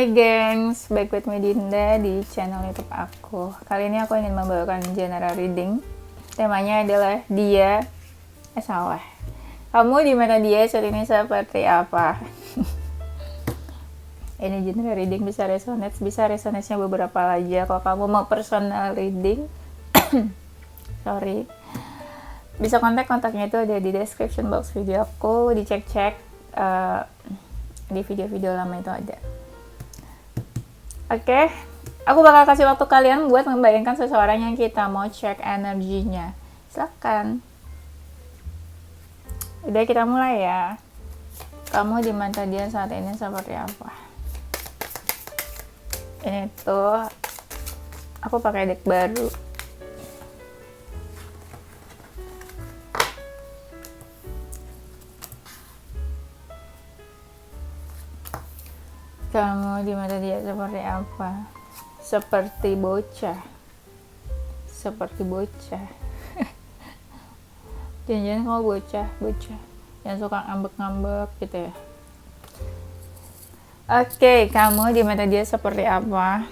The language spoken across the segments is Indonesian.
Hai gengs, back with me Dinda di channel YouTube aku. Kali ini aku ingin membawakan general reading. Temanya adalah dia, salah. Kamu di mata dia saat ini seperti apa? Ini general reading bisa resonate-nya beberapa aja. Kalau kamu mau personal reading, sorry, bisa kontaknya itu ada di description box video aku, dicek-cek di video-video lama itu ada. Oke, aku bakal kasih waktu kalian buat membayangkan seseorang yang kita mau cek energinya. Silakan. Udah, kita mulai ya. Kamu di mata dia saat ini seperti apa? Ini tuh aku pakai deck baru. Kamu di mata dia seperti apa? Seperti bocah. Jangan-jangan kamu bocah yang suka ngambek-ngambek gitu ya. Oke, kamu di mata dia seperti apa?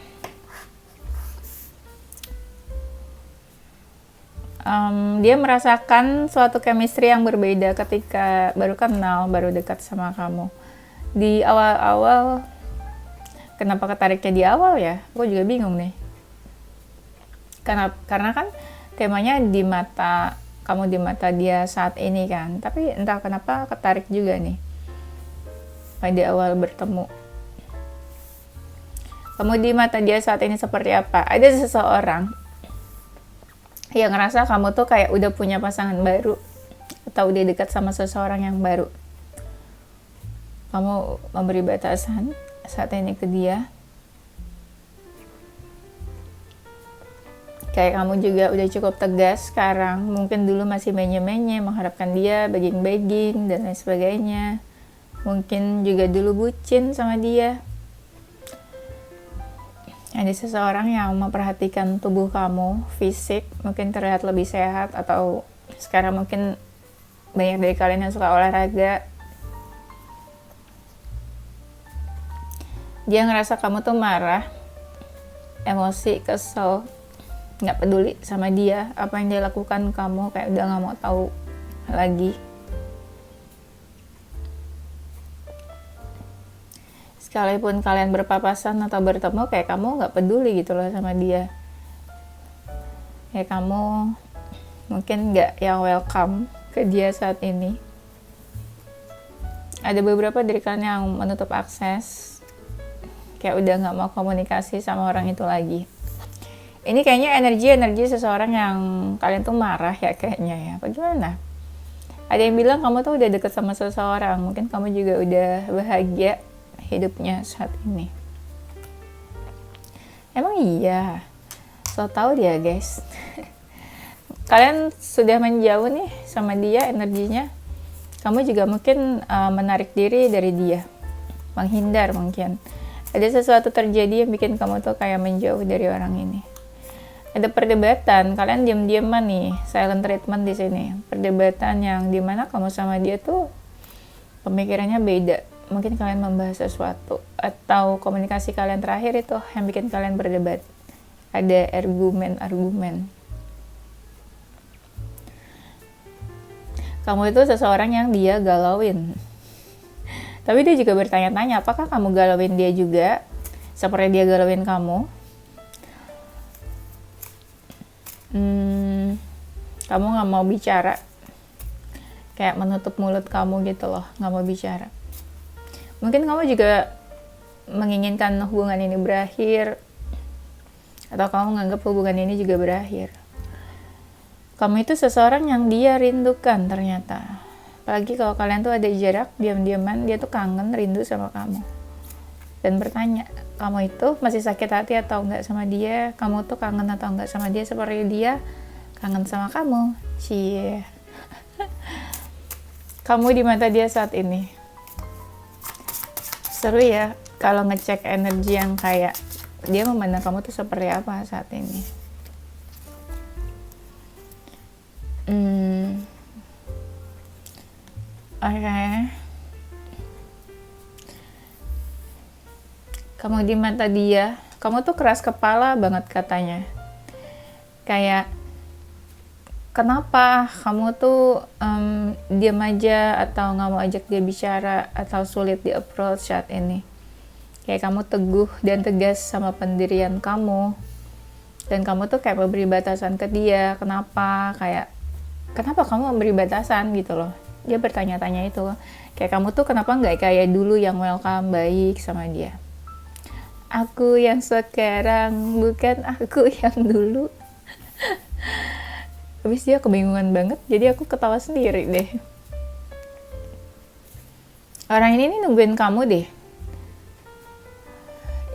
Dia merasakan suatu chemistry yang berbeda ketika baru kenal, baru dekat sama kamu. Di awal-awal, kenapa ketariknya di awal ya? Aku juga bingung nih. Karena kan temanya di mata kamu, di mata dia saat ini kan. Tapi entah kenapa ketarik juga nih pada awal bertemu. Kamu di mata dia saat ini seperti apa? Ada seseorang yang ngerasa kamu tuh kayak udah punya pasangan baru atau udah dekat sama seseorang yang baru. Kamu memberi batasan saat ini ke dia. Kayak kamu juga udah cukup tegas sekarang. Mungkin dulu masih menye-menye, mengharapkan dia, begging-begging, dan lain sebagainya. Mungkin juga dulu bucin sama dia. Ada seseorang yang memperhatikan tubuh kamu, fisik, mungkin terlihat lebih sehat, atau sekarang mungkin banyak dari kalian yang suka olahraga. Dia ngerasa kamu tuh marah, emosi, kesel, nggak peduli sama dia, apa yang dia lakukan kamu kayak udah nggak mau tahu lagi. Sekalipun kalian berpapasan atau bertemu, kayak kamu nggak peduli gitu loh sama dia. Kayak kamu mungkin nggak yang welcome ke dia saat ini. Ada beberapa dari kalian yang menutup akses, kayak udah nggak mau komunikasi sama orang itu lagi. Ini kayaknya energi seseorang yang kalian tuh marah ya kayaknya ya. Apa gimana? Ada yang bilang kamu tuh udah deket sama seseorang. Mungkin kamu juga udah bahagia hidupnya saat ini. Emang iya? So tau dia guys. Kalian sudah menjauh nih sama dia energinya. Kamu juga mungkin menarik diri dari dia. Menghindar mungkin. Ada sesuatu terjadi yang bikin kamu tuh kayak menjauh dari orang ini. Ada perdebatan, kalian diam-diaman nih, silent treatment di sini. Perdebatan yang dimana kamu sama dia tuh pemikirannya beda. Mungkin kalian membahas sesuatu, atau komunikasi kalian terakhir itu yang bikin kalian berdebat. Ada argumen. Kamu itu seseorang yang dia galauin. Tapi dia juga bertanya-tanya, apakah kamu galauin dia juga seperti dia galauin kamu? Kamu gak mau bicara, kayak menutup mulut kamu gitu loh, gak mau bicara. Mungkin kamu juga menginginkan hubungan ini berakhir, atau kamu menganggap hubungan ini juga berakhir. Kamu itu seseorang yang dia rindukan ternyata. Apalagi kalau kalian tuh ada jarak, diam-diaman, dia tuh kangen, rindu sama kamu. Dan bertanya, kamu itu masih sakit hati atau enggak sama dia? Kamu tuh kangen atau enggak sama dia seperti dia kangen sama kamu? Cie. Kamu di mata dia saat ini. Seru ya kalau ngecek energi yang kayak dia memandang kamu tuh seperti apa saat ini. Oke. Kamu di mata dia, kamu tuh keras kepala banget katanya. Kayak, kenapa kamu tuh diam aja atau nggak mau ajak dia bicara atau sulit di approach saat ini. Kayak kamu teguh dan tegas sama pendirian kamu. Dan kamu tuh kayak memberi batasan ke dia. Kenapa? Kenapa kamu memberi batasan gitu loh. Dia bertanya-tanya itu. Kayak kamu tuh kenapa nggak kayak dulu yang welcome, baik sama dia. Aku yang sekarang, bukan aku yang dulu. Habis dia kebingungan banget, jadi aku ketawa sendiri deh. Orang ini nih nungguin kamu deh.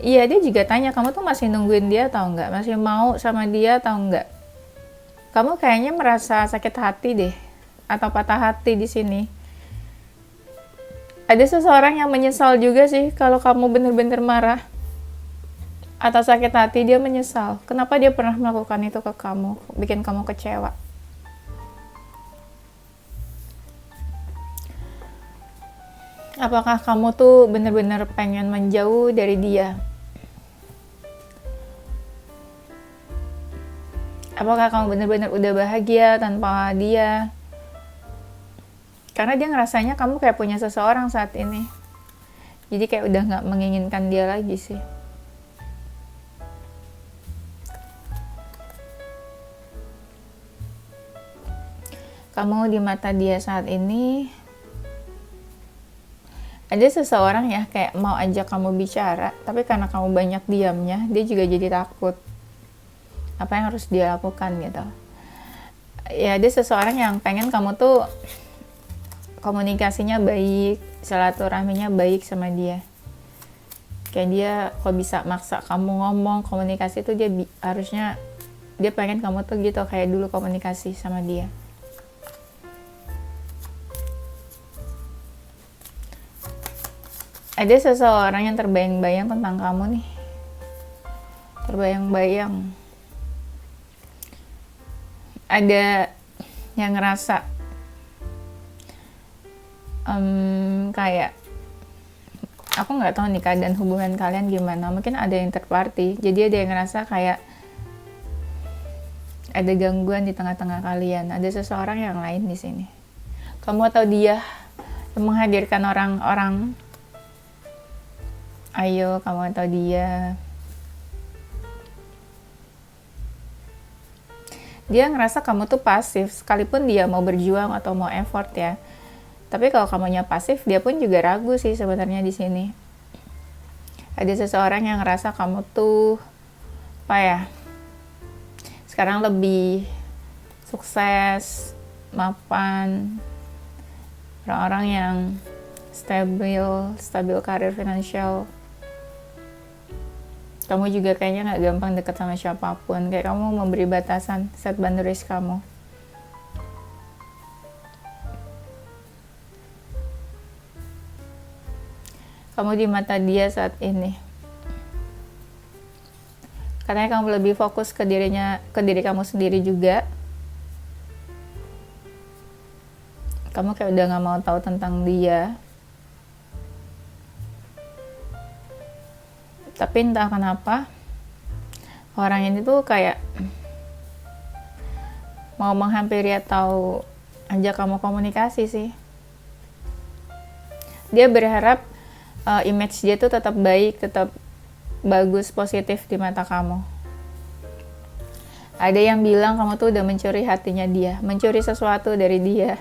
Iya, dia juga tanya, kamu tuh masih nungguin dia atau enggak? Masih mau sama dia atau enggak? Kamu kayaknya merasa sakit hati deh, atau patah hati di sini. Ada seseorang yang menyesal juga sih kalau kamu bener-bener marah atau sakit hati. Dia menyesal. Kenapa dia pernah melakukan itu ke kamu, bikin kamu kecewa? Apakah kamu tuh bener-bener pengen menjauh dari dia? Apakah kamu bener-bener udah bahagia tanpa dia? Karena dia ngerasanya kamu kayak punya seseorang saat ini. Jadi kayak udah gak menginginkan dia lagi sih. Kamu di mata dia saat ini, ada seseorang ya kayak mau ajak kamu bicara, tapi karena kamu banyak diamnya, dia juga jadi takut. Apa yang harus dia lakukan gitu. Ya ada seseorang yang pengen kamu tuh komunikasinya baik, silaturahminya baik sama dia. Kayak dia kok bisa maksa kamu ngomong, komunikasi tuh dia harusnya, dia pengen kamu tuh gitu kayak dulu komunikasi sama dia. Ada seseorang yang terbayang-bayang tentang kamu nih. Terbayang-bayang. Ada yang ngerasa kayak, aku nggak tahu nih keadaan hubungan kalian gimana. Mungkin ada yang third party. Jadi ada yang ngerasa kayak ada gangguan di tengah-tengah kalian. Ada seseorang yang lain di sini. Kamu atau dia yang menghadirkan orang-orang. Ayo, kamu atau dia. Dia ngerasa kamu tuh pasif, sekalipun dia mau berjuang atau mau effort ya. Tapi kalau kamunya pasif, dia pun juga ragu sih sebenarnya di sini. Ada seseorang yang ngerasa kamu tuh, apa ya, sekarang lebih sukses, mapan, orang-orang yang stabil karir finansial. Kamu juga kayaknya gak gampang deket sama siapapun. Kayak kamu memberi batasan, set boundaries kamu. Kamu di mata dia saat ini. Katanya kamu lebih fokus ke diri kamu sendiri juga. Kamu kayak udah gak mau tahu tentang dia. Tapi entah kenapa orang ini tuh kayak mau menghampiri atau ajak kamu komunikasi sih. Dia berharap image dia tuh tetap baik, tetap bagus, positif di mata kamu. Ada yang bilang kamu tuh udah mencuri hatinya dia, mencuri sesuatu dari dia.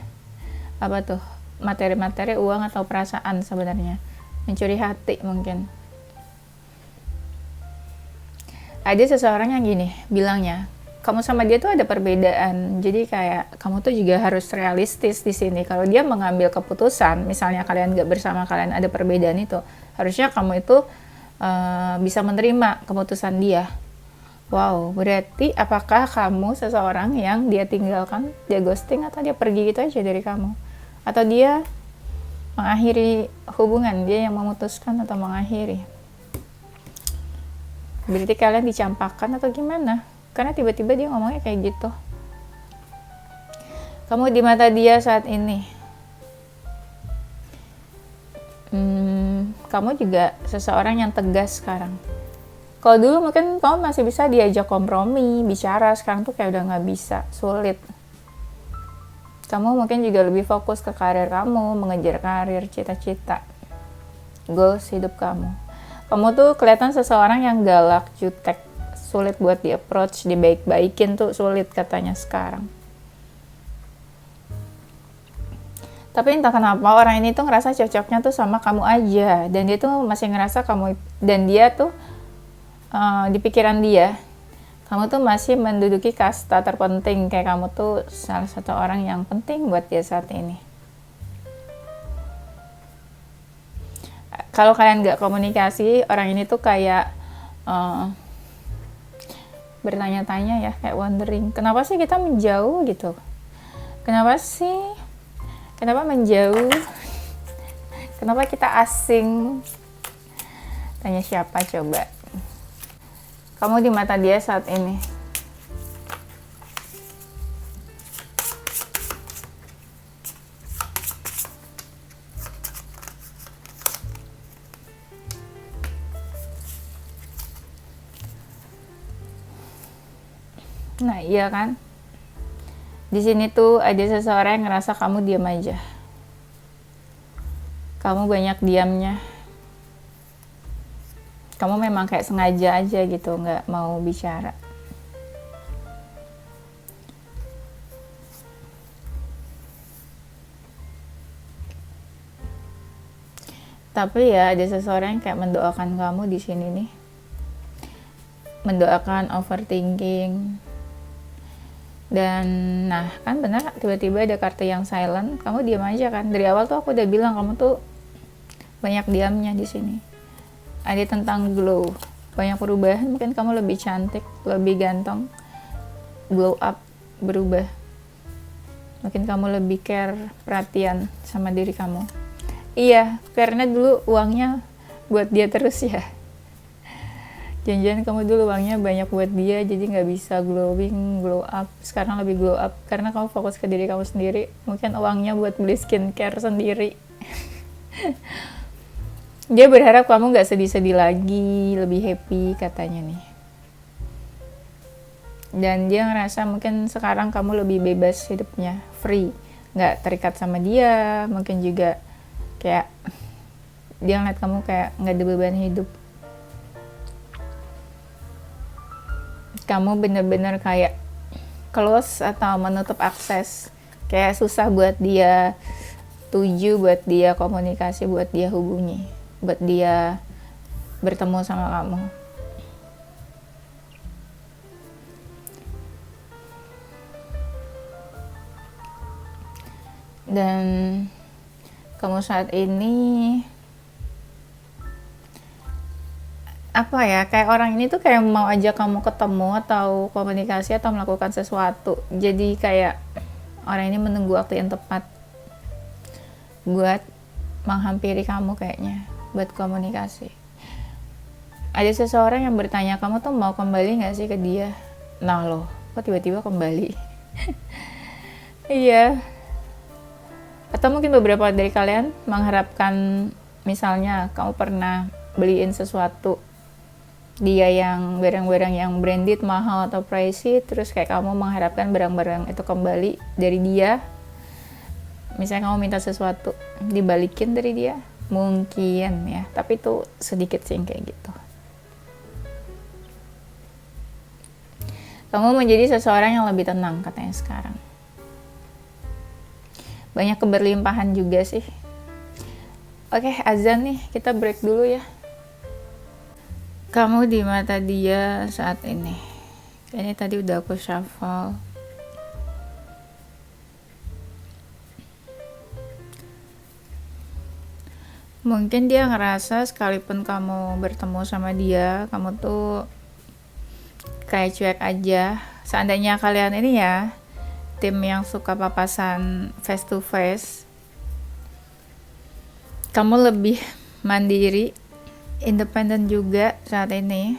Apa tuh? Materi-materi, uang atau perasaan sebenarnya. Mencuri hati mungkin. Ada seseorang yang gini bilangnya, kamu sama dia tuh ada perbedaan. Jadi kayak kamu tuh juga harus realistis di sini. Kalau dia mengambil keputusan, misalnya kalian gak bersama, kalian ada perbedaan itu, harusnya kamu itu bisa menerima keputusan dia. Wow, berarti apakah kamu seseorang yang dia tinggalkan, dia ghosting, atau dia pergi gitu aja dari kamu? Atau dia mengakhiri hubungan, dia yang memutuskan atau mengakhiri? Berarti kalian dicampakkan atau gimana? Karena tiba-tiba dia ngomongnya kayak gitu. Kamu di mata dia saat ini. kamu juga seseorang yang tegas sekarang. Kalau dulu mungkin kamu masih bisa diajak kompromi, bicara, sekarang tuh kayak udah nggak bisa, sulit. Kamu mungkin juga lebih fokus ke karir kamu, mengejar karir, cita-cita, goals hidup kamu. Kamu tuh kelihatan seseorang yang galak, jutek, sulit buat di-approach, dibaik-baikin tuh sulit katanya sekarang. Tapi entah kenapa orang ini tuh ngerasa cocoknya tuh sama kamu aja, dan dia tuh masih ngerasa kamu, dan dia tuh di pikiran dia, kamu tuh masih menduduki kasta terpenting, kayak kamu tuh salah satu orang yang penting buat dia saat ini. Kalau kalian nggak komunikasi, orang ini tuh kayak bertanya-tanya ya, kayak wondering, kenapa sih kita menjauh gitu? Kenapa sih? Kenapa menjauh? Kenapa kita asing? Tanya siapa coba? Kamu di mata dia saat ini. Nah, iya kan? Di sini tuh ada seseorang yang ngerasa kamu diam aja. Kamu banyak diamnya. Kamu memang kayak sengaja aja gitu, nggak mau bicara. Tapi ya ada seseorang yang kayak mendoakan kamu di sini nih. Mendoakan overthinking. Dan nah kan benar, tiba-tiba ada kartu yang silent, kamu diam aja kan. Dari awal tuh aku udah bilang kamu tuh banyak diamnya di sini. Ada tentang glow, banyak perubahan, mungkin kamu lebih cantik, lebih ganteng, glow up, berubah. Mungkin kamu lebih care, perhatian sama diri kamu. Iya, karena dulu uangnya buat dia terus ya. Jangan-jangan kamu dulu uangnya banyak buat dia, jadi nggak bisa glowing, glow up. Sekarang lebih glow up, karena kamu fokus ke diri kamu sendiri. Mungkin uangnya buat beli skincare sendiri. Dia berharap kamu nggak sedih-sedih lagi, lebih happy katanya nih. Dan dia ngerasa mungkin sekarang kamu lebih bebas hidupnya, free. Nggak terikat sama dia, mungkin juga kayak dia ngeliat kamu kayak nggak ada beban hidup. Kamu bener-bener kayak close atau menutup akses. Kayak susah buat dia tuju, buat dia komunikasi, buat dia hubungi, buat dia bertemu sama kamu. Dan kamu saat ini apa ya, kayak orang ini tuh kayak mau ajak kamu ketemu atau komunikasi atau melakukan sesuatu. Jadi kayak orang ini menunggu waktu yang tepat buat menghampiri kamu kayaknya, buat komunikasi. Ada seseorang yang bertanya, kamu tuh mau kembali gak sih ke dia? Nah loh, kok tiba-tiba kembali? Iya. Atau mungkin beberapa dari kalian mengharapkan, misalnya kamu pernah beliin sesuatu dia yang barang-barang yang branded, mahal atau pricey, terus kayak kamu mengharapkan barang-barang itu kembali dari dia. Misalnya kamu minta sesuatu dibalikin dari dia, mungkin ya, tapi itu sedikit sih kayak gitu. Kamu menjadi seseorang yang lebih tenang katanya sekarang. Banyak keberlimpahan juga sih. Oke, azan nih, kita break dulu ya. Kamu di mata dia saat ini. Kayaknya tadi udah aku shuffle. Mungkin dia ngerasa sekalipun kamu bertemu sama dia, kamu tuh kayak cuek aja. Seandainya kalian ini ya, tim yang suka papasan face to face, kamu lebih mandiri, independen juga saat ini,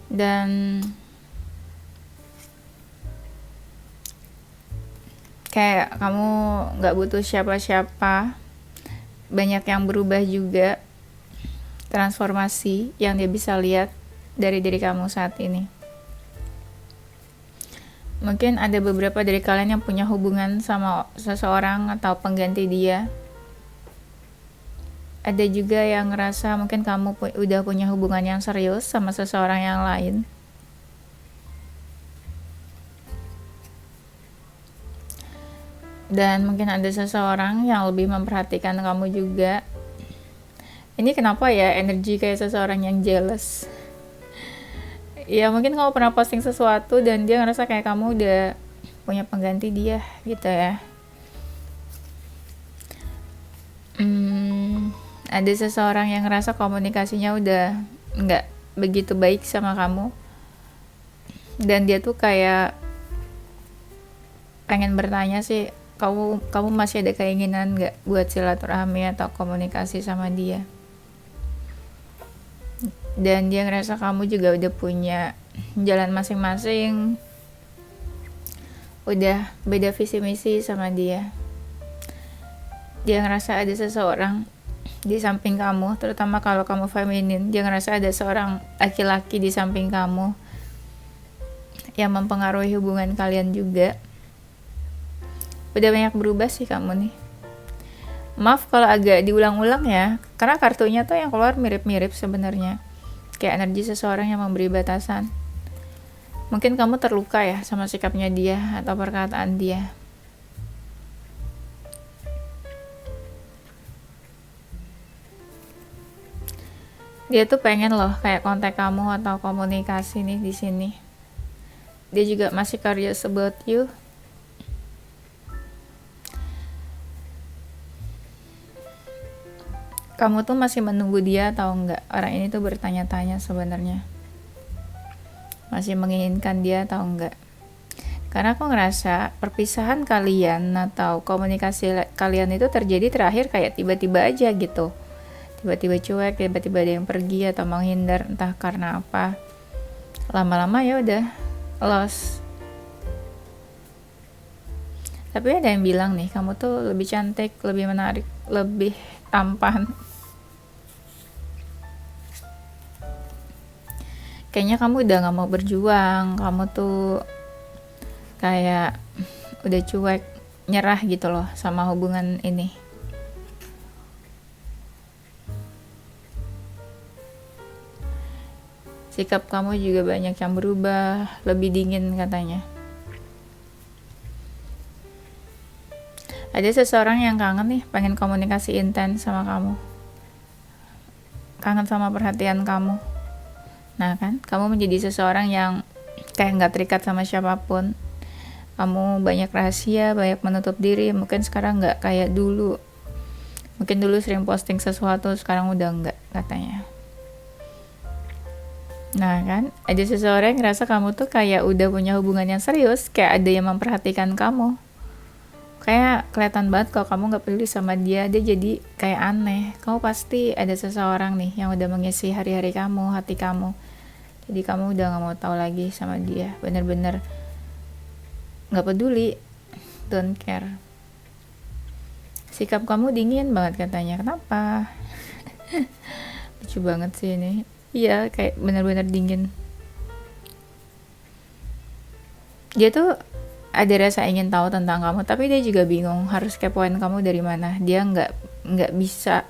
dan kayak kamu nggak butuh siapa-siapa, banyak yang berubah juga, transformasi yang dia bisa lihat dari diri kamu saat ini. Mungkin ada beberapa dari kalian yang punya hubungan sama seseorang atau pengganti dia. Ada juga yang ngerasa mungkin kamu udah punya hubungan yang serius sama seseorang yang lain. Dan mungkin ada seseorang yang lebih memperhatikan kamu juga. Ini kenapa ya energi kayak seseorang yang jealous? Ya mungkin kamu pernah posting sesuatu dan dia ngerasa kayak kamu udah punya pengganti dia gitu ya. Ada seseorang yang ngerasa komunikasinya udah nggak begitu baik sama kamu, dan dia tuh kayak pengen bertanya sih, kamu masih ada keinginan nggak buat silaturahmi atau komunikasi sama dia. Dan dia ngerasa kamu juga udah punya jalan masing-masing, udah beda visi misi sama dia. Dia ngerasa ada seseorang di samping kamu, terutama kalau kamu feminin. Dia ngerasa ada seorang laki-laki di samping kamu yang mempengaruhi hubungan kalian juga. Udah banyak berubah sih kamu nih. Maaf kalau agak diulang-ulang ya, karena kartunya tuh yang keluar mirip-mirip sebenarnya. Kayak energi seseorang yang memberi batasan. Mungkin kamu terluka ya sama sikapnya dia atau perkataan dia. Dia tuh pengen loh kayak kontak kamu atau komunikasi nih di sini. Dia juga masih curious about you. Kamu tuh masih menunggu dia atau enggak? Orang ini tuh bertanya-tanya sebenarnya. Masih menginginkan dia atau enggak? Karena aku ngerasa perpisahan kalian atau komunikasi kalian itu terjadi terakhir kayak tiba-tiba aja gitu. Tiba-tiba cuek, tiba-tiba ada yang pergi atau menghindar, entah karena apa. Lama-lama ya udah lost. Tapi ada yang bilang nih, kamu tuh lebih cantik, lebih menarik, lebih tampan. Kayaknya kamu udah gak mau berjuang, kamu tuh kayak udah cuek, nyerah gitu loh sama hubungan ini. Sikap kamu juga banyak yang berubah, lebih dingin katanya. Ada seseorang yang kangen nih, pengen komunikasi intens sama kamu. Kangen sama perhatian kamu. Nah kan, kamu menjadi seseorang yang kayak gak terikat sama siapapun. Kamu banyak rahasia, banyak menutup diri. Mungkin sekarang gak kayak dulu. Mungkin dulu sering posting sesuatu, sekarang udah enggak katanya. Nah kan, ada seseorang yang ngerasa kamu tuh kayak udah punya hubungan yang serius, kayak ada yang memperhatikan kamu. Kayak kelihatan banget kalau kamu gak peduli sama dia, dia jadi kayak aneh. Kamu pasti ada seseorang nih yang udah mengisi hari-hari kamu, hati kamu. Jadi kamu udah gak mau tahu lagi sama dia, bener-bener gak peduli, don't care. Sikap kamu dingin banget katanya, kenapa? Lucu banget sih ini. Iya, kayak bener-bener dingin. Dia tuh ada rasa ingin tahu tentang kamu, tapi dia juga bingung harus kepoin kamu dari mana. Dia nggak bisa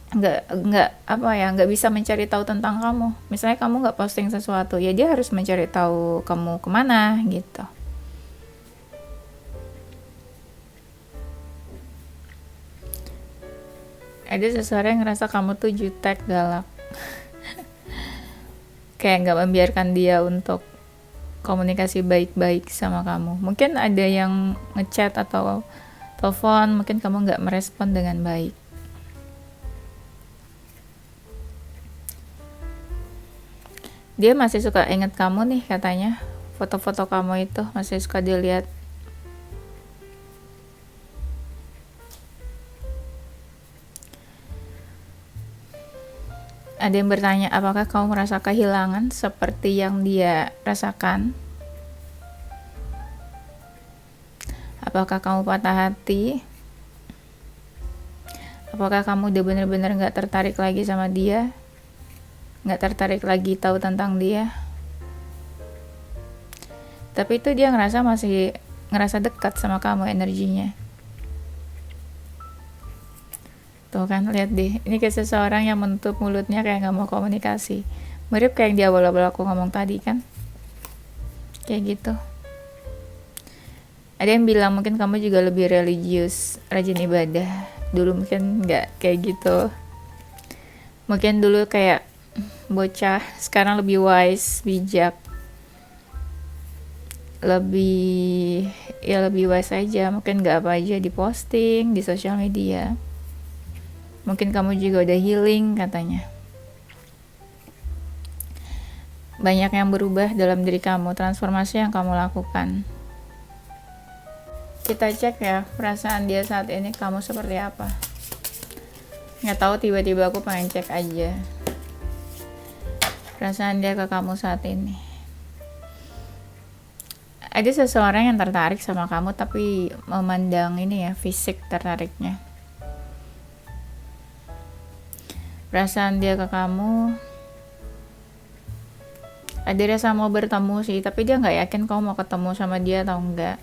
nggak bisa mencari tahu tentang kamu. Misalnya kamu nggak posting sesuatu, ya dia harus mencari tahu kamu kemana gitu. Ada seseorang yang ngerasa kamu tuh jutek, galak. Kayak nggak membiarkan dia untuk komunikasi baik-baik sama kamu. Mungkin ada yang ngechat atau telepon, mungkin kamu nggak merespon dengan baik. Dia masih suka ingat kamu nih katanya. Foto-foto kamu itu masih suka dilihat. Ada yang bertanya, apakah kamu merasa kehilangan seperti yang dia rasakan? Apakah kamu patah hati? Apakah kamu udah bener-bener gak tertarik lagi sama dia? Gak tertarik lagi tahu tentang dia? Tapi itu dia masih ngerasa dekat sama kamu energinya. Tuh kan, lihat deh. Ini kayak seseorang yang menutup mulutnya kayak gak mau komunikasi. Mirip kayak yang di awal-awal aku ngomong tadi kan. Kayak gitu. Ada yang bilang mungkin kamu juga lebih religius, rajin ibadah. Dulu mungkin nggak kayak gitu. Mungkin dulu kayak bocah, sekarang lebih wise, bijak. Lebih wise aja. Mungkin nggak apa aja diposting di sosial media. Mungkin kamu juga udah healing katanya. Banyak yang berubah dalam diri kamu, transformasi yang kamu lakukan. Kita cek ya perasaan dia saat ini kamu seperti apa. Nggak tahu, tiba-tiba aku pengen cek aja perasaan dia ke kamu saat ini. Ada seseorang yang tertarik sama kamu tapi memandang ini ya, fisik tertariknya. Perasaan dia ke kamu, ada rasa mau bertemu sih, tapi dia nggak yakin kamu mau ketemu sama dia atau enggak.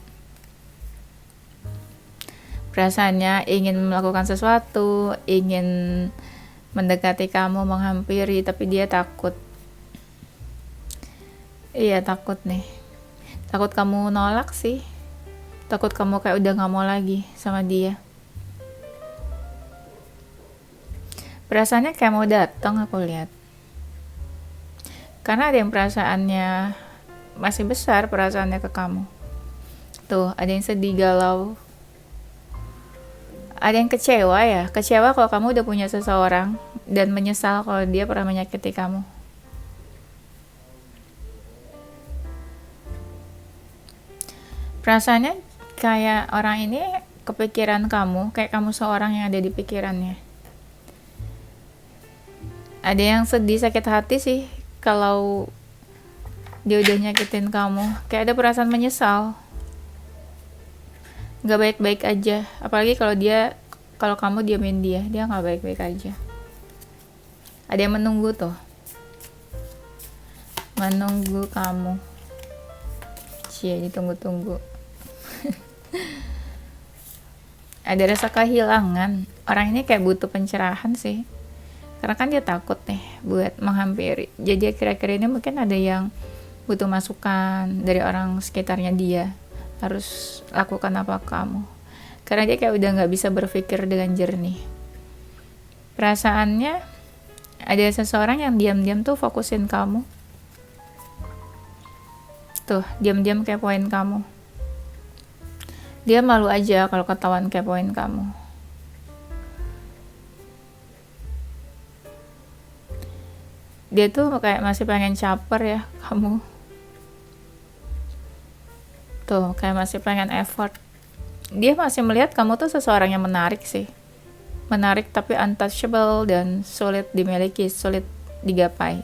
Perasaannya ingin melakukan sesuatu, ingin mendekati kamu, menghampiri, tapi dia takut. Iya, takut nih. Takut kamu nolak sih. Takut kamu kayak udah gak mau lagi sama dia. Perasaannya kayak mau datang, aku lihat. Karena ada yang perasaannya masih besar, perasaannya ke kamu. Tuh, ada yang sedih, galau. Ada yang kecewa ya, kecewa kalau kamu udah punya seseorang dan menyesal kalau dia pernah menyakiti kamu. Perasaannya kayak orang ini kepikiran kamu, kayak kamu seorang yang ada di pikirannya. Ada yang sedih, sakit hati sih kalau dia udah nyakitin kamu, kayak ada perasaan menyesal. Gak baik-baik aja, apalagi kalau kamu diamin dia gak baik-baik aja. Ada yang menunggu tuh, menunggu kamu, ditunggu-tunggu. Ada rasa kehilangan, orang ini kayak butuh pencerahan sih, karena kan dia takut nih buat menghampiri. Jadi kira-kira ini mungkin ada yang butuh masukan dari orang sekitarnya dia, harus lakukan apa kamu, karena dia kayak udah gak bisa berpikir dengan jernih. Perasaannya ada seseorang yang diam-diam tuh fokusin kamu, tuh diam-diam kepoin kamu. Dia malu aja kalau ketahuan kepoin kamu. Dia tuh kayak masih pengen caper ya kamu. Tuh, kayak masih pengen effort. Dia masih melihat kamu tuh seseorang yang menarik sih. Menarik tapi untouchable dan sulit dimiliki, sulit digapai.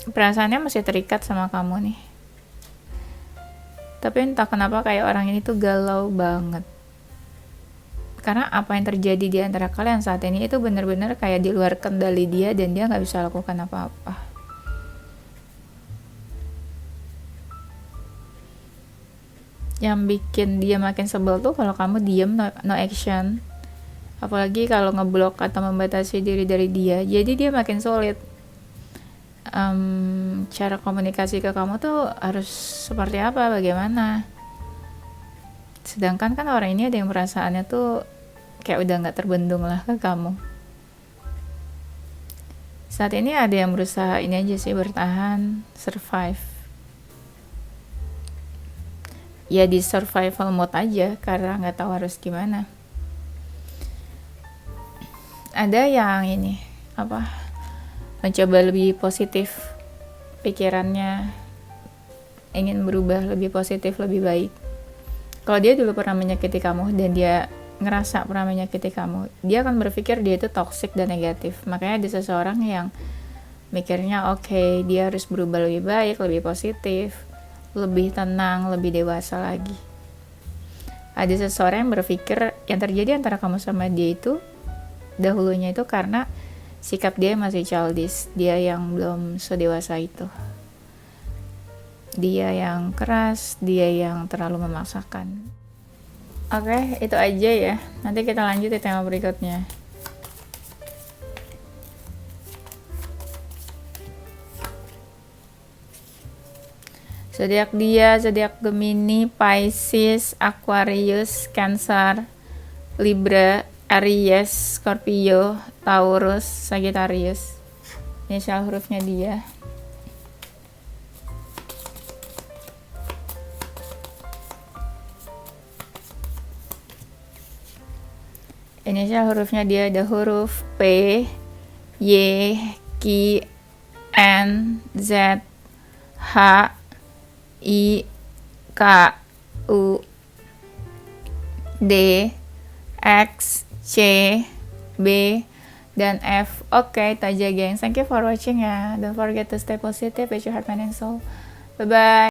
Perasaannya masih terikat sama kamu nih. Tapi entah kenapa kayak orang ini tuh galau banget. Karena apa yang terjadi di antara kalian saat ini itu benar-benar kayak di luar kendali dia dan dia gak bisa lakukan apa-apa. Yang bikin dia makin sebel tuh kalau kamu diem, no action. Apalagi kalau ngeblok atau membatasi diri dari dia, jadi dia makin sulit. Cara komunikasi ke kamu tuh harus seperti apa, bagaimana. Sedangkan kan orang ini ada yang perasaannya tuh kayak udah gak terbendung lah ke kamu. Saat ini ada yang berusaha ini aja sih, bertahan, survive. Ya di survival mode aja karena nggak tahu harus gimana. Ada yang ini mencoba lebih positif pikirannya, ingin berubah lebih positif, lebih baik. Kalau dia dulu pernah menyakiti kamu dan dia ngerasa pernah menyakiti kamu, dia akan berpikir dia itu toksik dan negatif. Makanya ada seseorang yang mikirnya oke, dia harus berubah lebih baik, lebih positif, lebih tenang, lebih dewasa lagi. Ada seseorang yang berpikir yang terjadi antara kamu sama dia itu dahulunya itu karena sikap dia masih childish, dia yang belum sedewasa itu, dia yang keras, dia yang terlalu memaksakan. Oke, itu aja ya. Nanti kita lanjut di tema berikutnya. Zodiak dia, zodiak Gemini, Pisces, Aquarius, Cancer, Libra, Aries, Scorpio, Taurus, Sagittarius. Inisial hurufnya dia. Inisial hurufnya dia ada huruf P, Y, Q, N, Z, H, I, K, U, D, X, C, B, dan F. Oke, itu aja geng. Thank you for watching ya. Don't forget to stay positive with your heart, mind, and soul. Bye-bye.